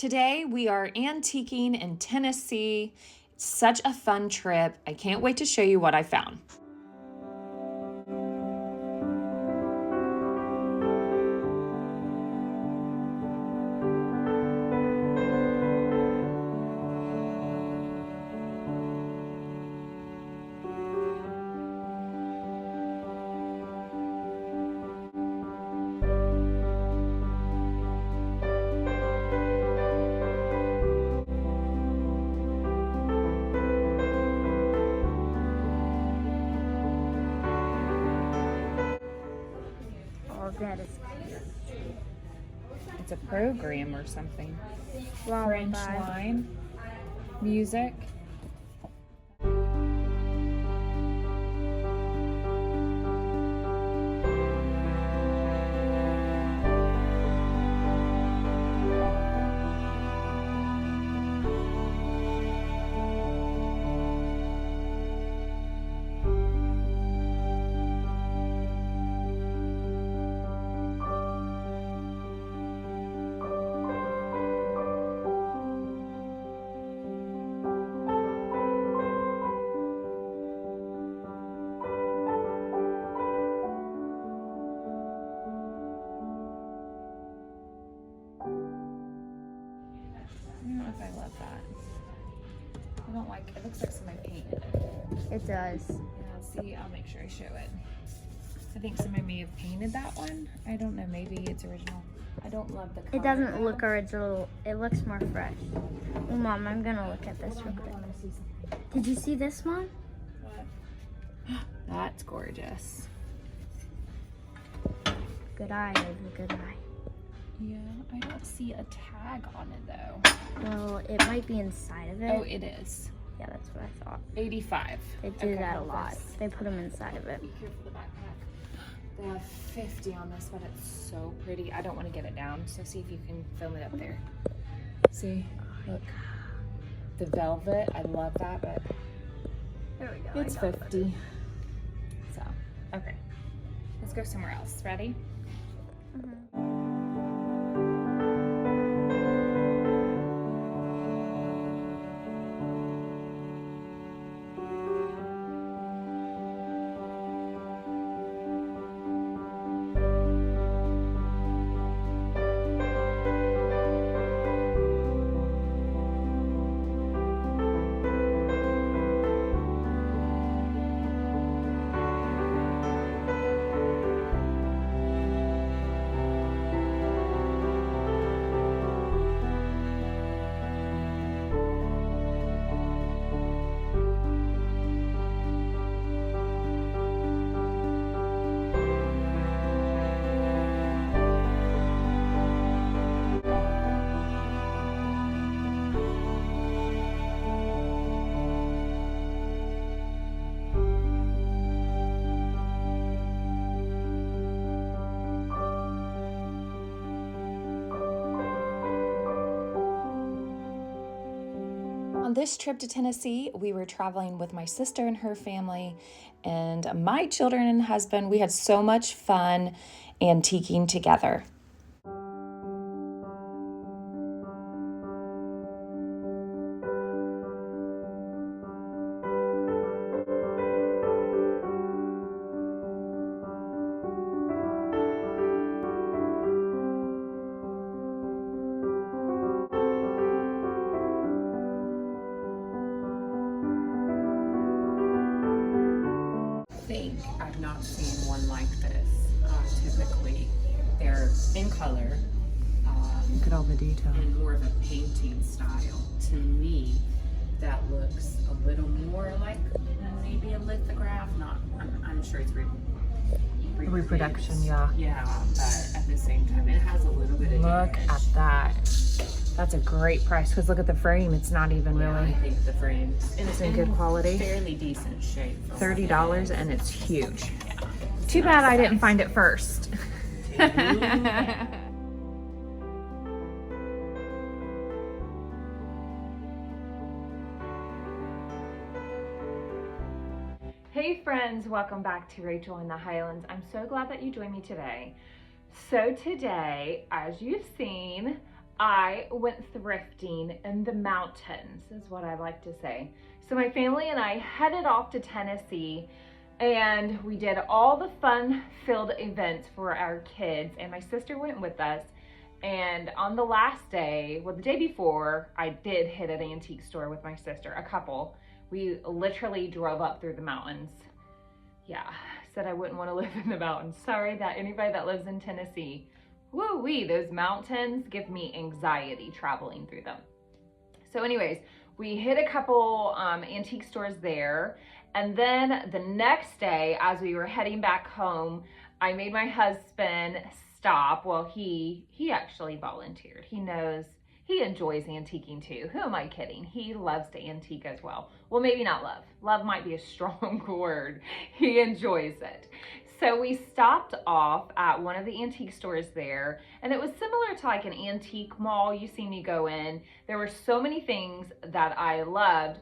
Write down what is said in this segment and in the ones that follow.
Today we are antiquing in Tennessee. It's such a fun trip. I can't wait to show you what I found. That is cute. It's a program or something. French wine, music. I don't know if I love that. I don't like it. It looks like somebody painted it. It does. Yeah, see, I'll make sure I show it. I think somebody may have painted that one. I don't know, maybe it's original. I don't love the color. It doesn't look original. It looks more fresh. Oh, Mom, I'm gonna look at this real quick. Did you see this one? What? That's gorgeous. Good eye, baby, good eye. Yeah, I don't see a tag on it though. Well, it might be inside of it. Oh, it is. Yeah, that's what I thought. 85. They do that a lot. They put them inside of it. Be careful the backpack. They have 50 on this, but it's so pretty. I don't want to get it down, so see if you can film it up there. See, look, the velvet. I love that, but There we go. it's 50. So, okay, let's go somewhere else. Ready? On this trip to Tennessee, we were traveling with my sister and her family and my children and husband. We had so much fun antiquing together. I've not seen one like this. Typically, they're in color. Look at all the detail. And more of a painting style. To me, that looks a little more like maybe a lithograph. I'm sure it's Reproduction, yeah. Yeah, but at the same time, it has a little bit of Look at that. That's a great price because look at the frame. It's not even really. I think the frame It's in good quality. Fairly decent shape. $30 and it's huge. Yeah. Too bad I didn't find it first. Hey friends, welcome back to Rachel in the Highlands. I'm so glad that you joined me today. So today, as you've seen, I went thrifting in the mountains, is what I like to say. So my family and I headed off to Tennessee, and we did all the fun-filled events for our kids, and my sister went with us. And on the last day, well, the day before, I did hit an antique store with my sister, a couple. We literally drove up through the mountains. Yeah, said I wouldn't want to live in the mountains. Sorry that anybody that lives in Tennessee. Woo-wee, those mountains give me anxiety traveling through them. So anyways, we hit a couple antique stores there. And then the next day, as we were heading back home, I made my husband stop. Well, he actually volunteered. He knows, he enjoys antiquing too. Who am I kidding? He loves to antique as well. Well, maybe not love. Love might be a strong word. He enjoys it. So we stopped off at one of the antique stores there, and it was similar to like an antique mall you see me go in. There were so many things that I loved,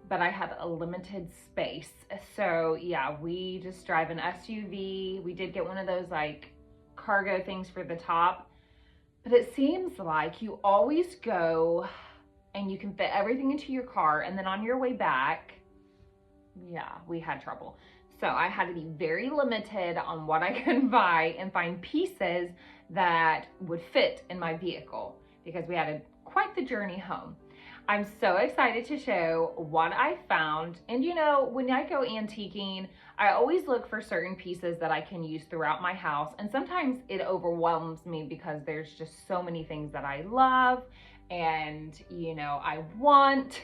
but I had a limited space. So yeah, we just drive an SUV. We did get one of those like cargo things for the top, but it seems like you always go and you can fit everything into your car, and then on your way back, yeah, we had trouble. So I had to be very limited on what I could buy and find pieces that would fit in my vehicle because we had quite the journey home. I'm so excited to show what I found. And you know, when I go antiquing, I always look for certain pieces that I can use throughout my house. And sometimes it overwhelms me because there's just so many things that I love and, you know, I want,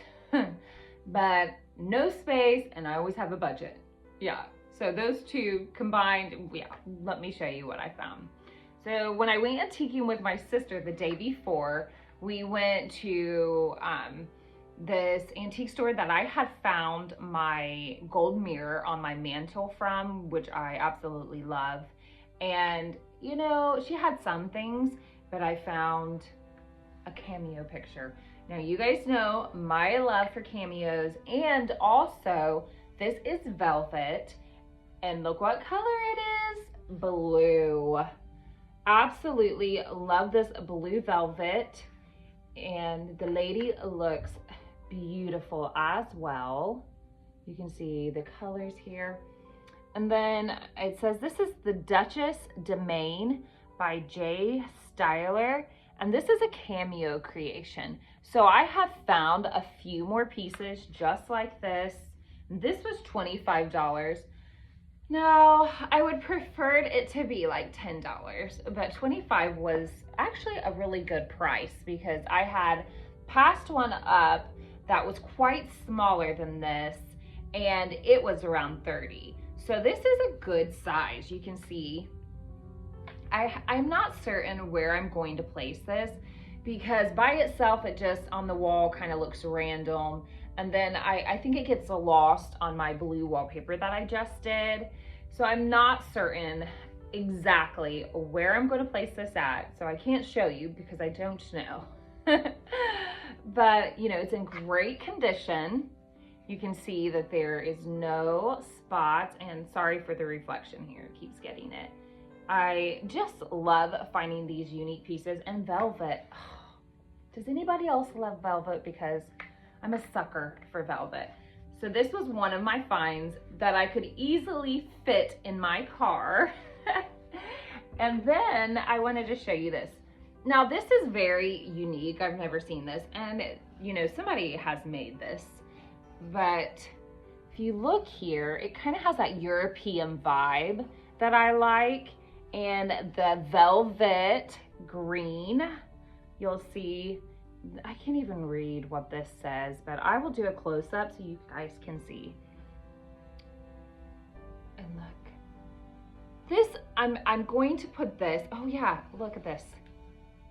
but no space, and I always have a budget. Yeah, so those two combined, yeah, let me show you what I found. So when I went antiquing with my sister the day before, we went to this antique store that I had found my gold mirror on my mantle from, which I absolutely love. And, you know, she had some things, but I found a Cameo picture. Now, you guys know my love for cameos, and also this is velvet, and look what color it is, blue. Absolutely love this blue velvet, and the lady looks beautiful as well. You can see the colors here. And then it says this is the Duchess Domain by J. Styler, and this is a Cameo creation. So I have found a few more pieces just like this. This was $25. Now, I would prefer it to be like $10, but $25 was actually a really good price because I had passed one up that was quite smaller than this, and it was around $30. So this is a good size. You can see, I'm not certain where I'm going to place this because by itself, it just on the wall kind of looks random. And then I think it gets lost on my blue wallpaper that I just did. So I'm not certain exactly where I'm going to place this at. So I can't show you because I don't know. But, you know, it's in great condition. You can see that there is no spots, and sorry for the reflection here. It keeps getting it. I just love finding these unique pieces, and velvet. Does anybody else love velvet? Because I'm a sucker for velvet. So this was one of my finds that I could easily fit in my car. And then I wanted to show you this. Now this is very unique. I've never seen this, and you know, somebody has made this, but if you look here, it kind of has that European vibe that I like, and the velvet green, you'll see, I can't even read what this says, but I will do a close-up so you guys can see. And look, this, I'm going to put this, oh yeah, look at this.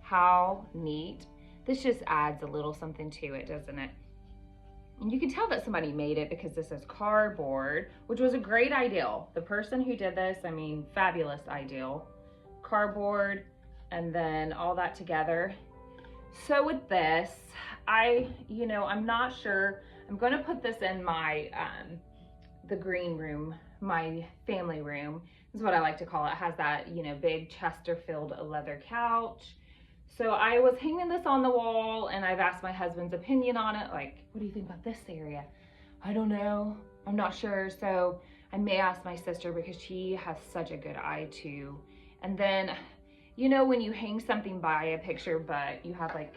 How neat. This just adds a little something to it, doesn't it? And you can tell that somebody made it because this is cardboard, which was a great idea. The person who did this, I mean, fabulous idea. Cardboard, and then all that together. So with this, you know, I'm not sure. I'm going to put this in my, the green room, my family room is what I like to call it. It has that, you know, big Chesterfield leather couch. So I was hanging this on the wall, and I've asked my husband's opinion on it. Like, what do you think about this area? I don't know. I'm not sure. So I may ask my sister because she has such a good eye too. And then, you know, when you hang something by a picture, but you have like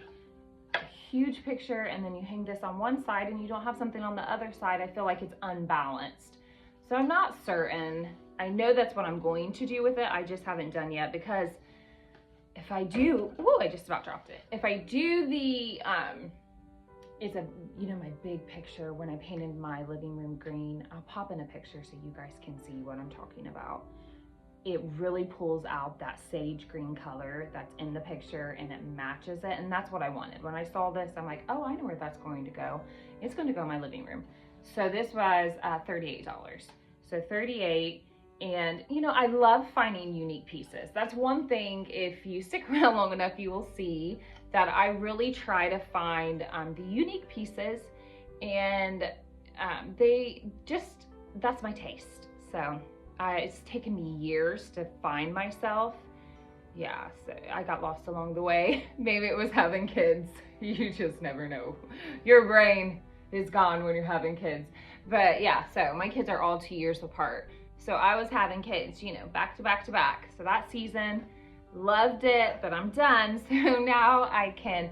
a huge picture and then you hang this on one side and you don't have something on the other side, I feel like it's unbalanced. So I'm not certain. I know that's what I'm going to do with it. I just haven't done yet, because if I do, oh, I just about dropped it. If I do the, it's a, you know, my big picture when I painted my living room green, I'll pop in a picture so you guys can see what I'm talking about. It really pulls out that sage green color that's in the picture and it matches it. And that's what I wanted. When I saw this, I'm like, oh, I know where that's going to go. It's going to go in my living room. So this was $38. So $38. And you know, I love finding unique pieces. That's one thing, if you stick around long enough, you will see that I really try to find the unique pieces, and they just, that's my taste. So it's taken me years to find myself. Yeah, so I got lost along the way. Maybe it was having kids. You just never know. Your brain is gone when you're having kids. But yeah, so my kids are all 2 years apart. So I was having kids, you know, back to back to back. So that season, loved it, but I'm done. So now I can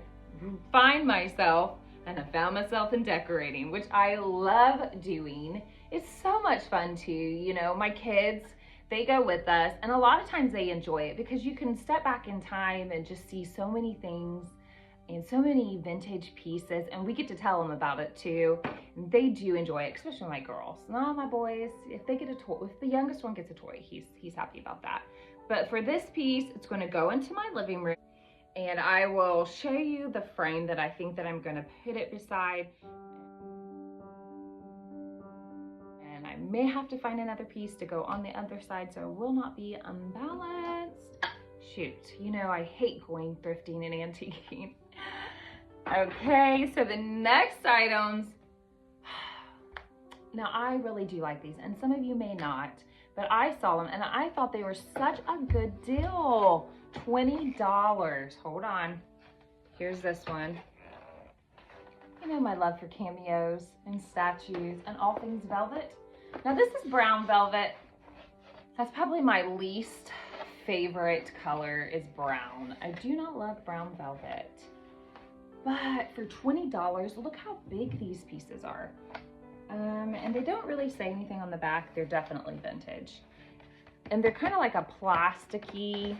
find myself, and I found myself in decorating, which I love doing. It's so much fun too. You know, my kids, they go with us, and a lot of times they enjoy it because you can step back in time and just see so many things and so many vintage pieces, and we get to tell them about it too. They do enjoy it, especially my girls. Not my boys. If they get a toy, if the youngest one gets a toy, he's happy about that. But for this piece, it's going to go into my living room, and I will show you the frame that I think that I'm going to put it beside. And I may have to find another piece to go on the other side so it will not be unbalanced. Shoot, you know, I hate going thrifting and antiquing. Okay, so the next items, now I really do like these, and some of you may not, but I saw them and I thought they were such a good deal. $20. Hold on. Here's this one. You know my love for cameos and statues and all things velvet. Now this is brown velvet. That's probably my least favorite color, is brown. I do not love brown velvet. But for $20, look how big these pieces are. And they don't really say anything on the back. They're definitely vintage. And they're kind of like a plasticky,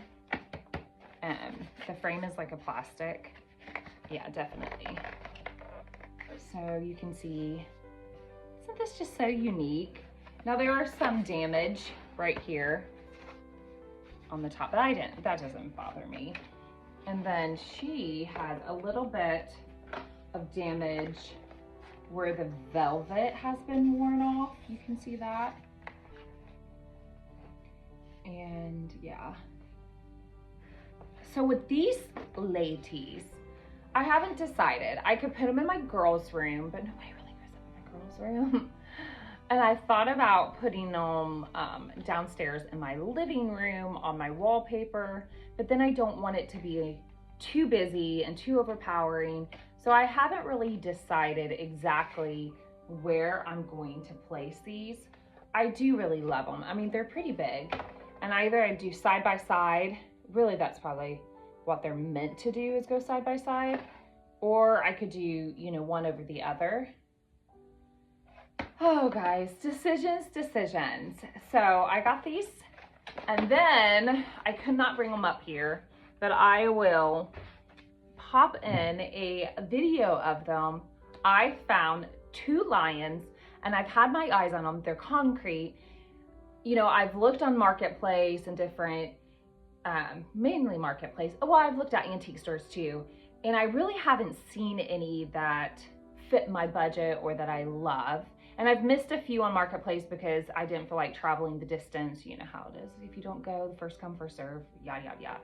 the frame is like a plastic. Yeah, definitely. So you can see, isn't this just so unique? Now there are some damage right here on the top, but that doesn't bother me. And then she has a little bit of damage where the velvet has been worn off. You can see that. And yeah. So with these ladies, I haven't decided. I could put them in my girls' room, but nobody really goes in my girls' room. And I thought about putting them downstairs in my living room on my wallpaper, but then I don't want it to be too busy and too overpowering. So I haven't really decided exactly where I'm going to place these. I do really love them. I mean, they're pretty big, and either I do side by side. Really, that's probably what they're meant to do, is go side by side, or I could do, you know, one over the other. Oh guys, decisions. So I got these, and then I could not bring them up here, but I will pop in a video of them. I found 2 lions, and I've had my eyes on them. They're concrete. You know, I've looked on Marketplace and different, mainly Marketplace. Well, I've looked at antique stores too, and I really haven't seen any that fit my budget or that I love. And I've missed a few on Marketplace because I didn't feel like traveling the distance. You know how it is. If you don't go, first come, first serve, yada, yada, yada.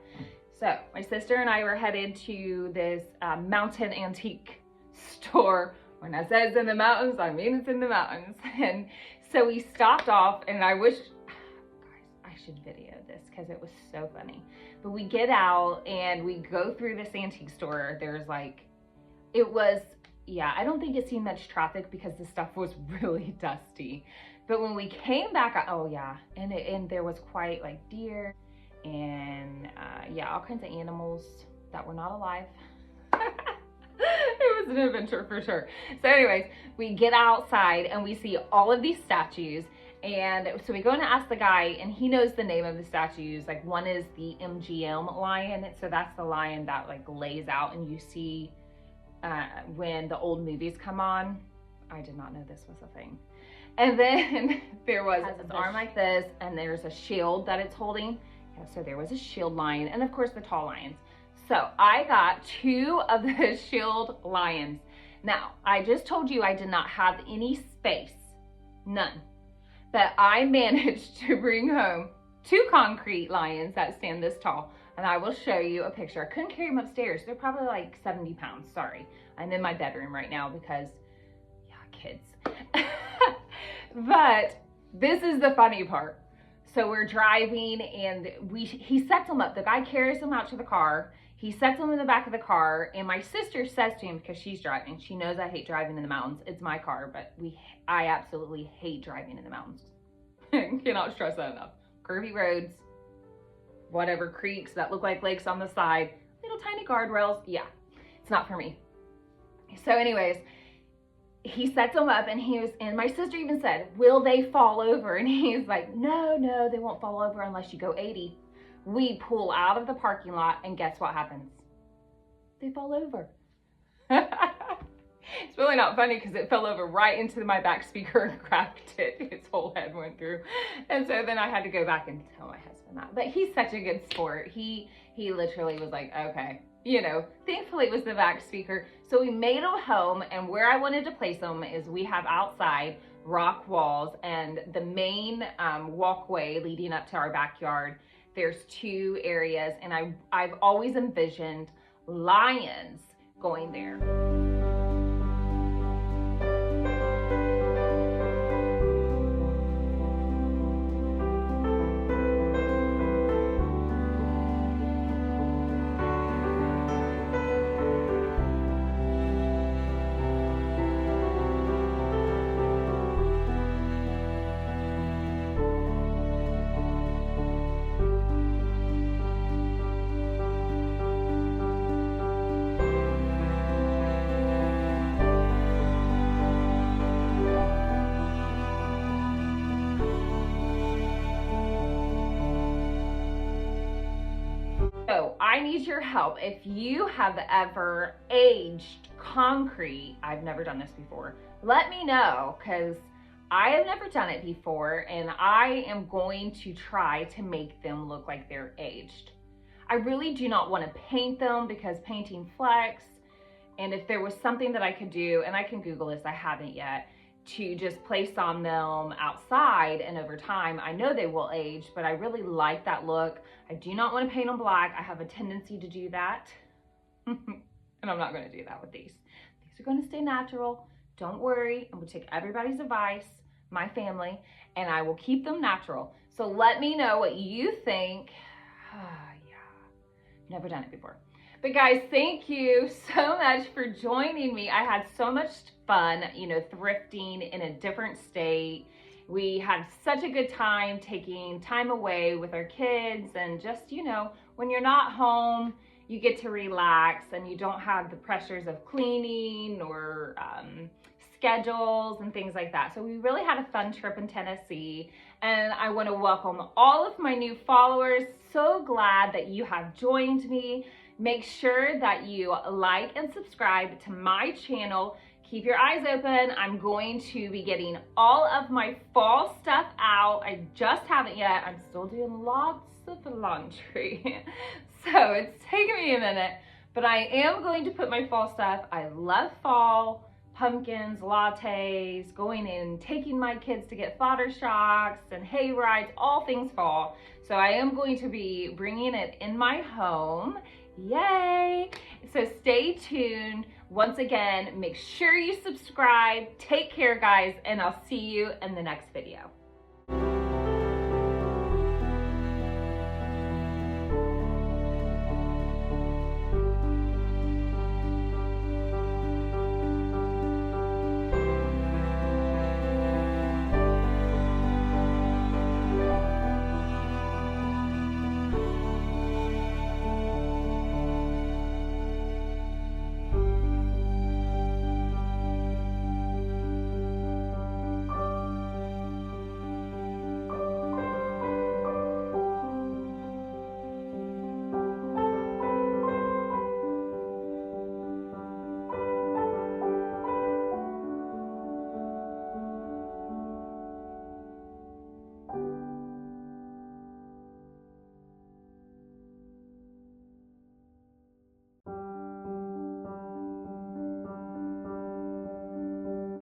So my sister and I were headed to this mountain antique store. When I say it's in the mountains, I mean it's in the mountains. And so we stopped off, and I wish, guys, I should video this because it was so funny. But we get out and we go through this antique store. There's like, it was, yeah, I don't think it's seen much traffic because the stuff was really dusty. But when we came back, oh yeah, and there was quite like deer and yeah, all kinds of animals that were not alive. It was an adventure for sure. So anyways, we get outside and we see all of these statues. And so we go and ask the guy, and he knows the name of the statues. Like one is the MGM lion. So that's the lion that like lays out and you see when the old movies come on. I did not know this was a thing. And then there was its arm like this, and there's a shield that it's holding. Yeah, so there was a shield lion, and of course the tall lions. So I got 2 of the shield lions. Now, I just told you I did not have any space, none. But I managed to bring home 2 concrete lions that stand this tall. And I will show you a picture. I couldn't carry them upstairs. They're probably like 70 pounds, sorry. I'm in my bedroom right now because, yeah, kids. But this is the funny part. So we're driving and he sets them up. The guy carries them out to the car. He sets them in the back of the car, and my sister says to him, because she's driving, she knows I hate driving in the mountains. It's my car, but I absolutely hate driving in the mountains. Cannot stress that enough. Curvy roads, whatever, creeks that look like lakes on the side, little tiny guardrails. Yeah, it's not for me. So anyways, he sets them up, and my sister even said, will they fall over? And he's like, no, they won't fall over unless you go 80. We pull out of the parking lot, and guess what happens? They fall over. It's really not funny because it fell over right into my back speaker and cracked it. Its whole head went through. And so then I had to go back and tell my husband that. But he's such a good sport. He literally was like, okay. You know, thankfully it was the back speaker. So we made them home, and where I wanted to place them is we have outside rock walls, and the main walkway leading up to our backyard, there's 2 areas, and I've always envisioned lions going there. So I need your help. If you have ever aged concrete, I've never done this before, let me know, because I have never done it before, and I am going to try to make them look like they're aged. I really do not want to paint them because painting flex, and if there was something that I could do, and I can Google this, I haven't yet, to just place on them outside, and over time I know they will age, but I really like that look. I do not want to paint them black. I have a tendency to do that. And I'm not going to do that with these. These are going to stay natural. Don't worry. I'm going to take everybody's advice, my family, and I will keep them natural. So let me know what you think. Yeah, never done it before. But guys, thank you so much for joining me. I had so much fun, you know, thrifting in a different state. We had such a good time taking time away with our kids, and just, you know, when you're not home, you get to relax and you don't have the pressures of cleaning or schedules and things like that. So we really had a fun trip in Tennessee, and I want to welcome all of my new followers. So glad that you have joined me. Make sure that you like and subscribe to my channel. Keep your eyes open. I'm going to be getting all of my fall stuff out. I just haven't yet. I'm still doing lots of laundry. So it's taking me a minute, but I am going to put my fall stuff. I love fall, pumpkins, lattes, going in, taking my kids to get fodder shocks and hay rides, all things fall. So I am going to be bringing it in my home. Yay! So stay tuned. Once again, make sure you subscribe. Take care, guys, and I'll see you in the next video.